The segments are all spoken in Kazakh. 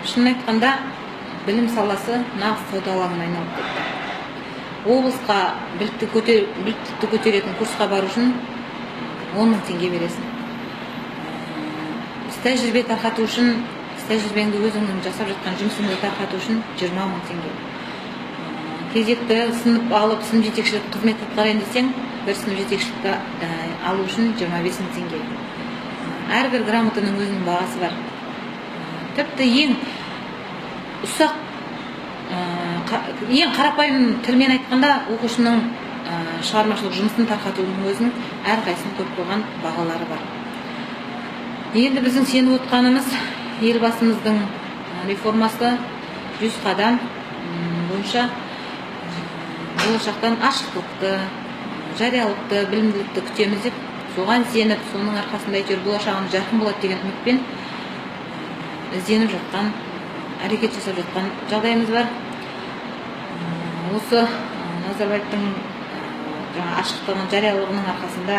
Шынын айтқанда, білім саласы нағыз сауда алаңына айналып кетті. Облысқа біліктілікті көтеретін курсқа бару үшін 10 000 теңге бересің. Тәжірибе тарқату үшін, тәжірибеңді өзіңнің жасап жатқан жұмысыңды тарқату үшін 20 000 теңге. Кезекті сынып алып, сынып жетекшілік қызмет атқарайын десең, бір сынып жетекшілікті алу үшін 25 000 теңге. Әрбір грамотаның өзінің бағасы бар. Тіпті ең ұсақ, ең қарапайым тілмен айтқанда, оқушының шығармашылық жұмысын тарқатудың өзінің әрқайсының көп болған бағалары бар. Енді біздің сеніп отқанымыз елбасымыздың реформасы 100 қадам бойынша болашақтан ашықтықты, жариялықты, білімділікті күтеміз деп, соған сеніп, соның арқасында әйтеуір болашағымыз жарқын болады деген үмітпен ізденіп жатқан, әрекет жасап жатқан жағдайымыз бар. Осы Назарбаевтың ашықтығының, жариялығының арқасында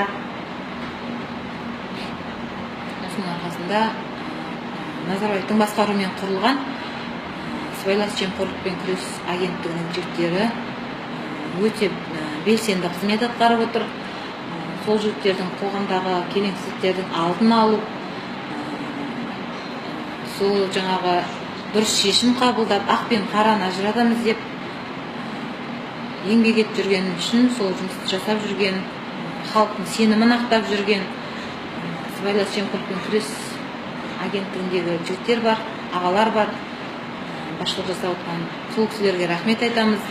Назарбаевтың басқаруымен құрылған сыбайлас жемқорлықпен күрес агенттігінің жігіттері өте белсенді қызмет атқарып отыр. Сол жігіттердің қоғамдағы келеңсіздіктердің алдын алу, сол жаңағы дұрыс шешім қабылдап, ақ пен қараны ажыратамыз деп еңбек етіп жүрген үшін, сол жұмысты жасап жүрген, халықтың сенімін ақтап жүрген сыбайлас жемқорлықпен күрес агенттігіндегі жігіттер бар, ағалар бар. Басшылық жасап отқан сол кісілерге рахмет айтамыз.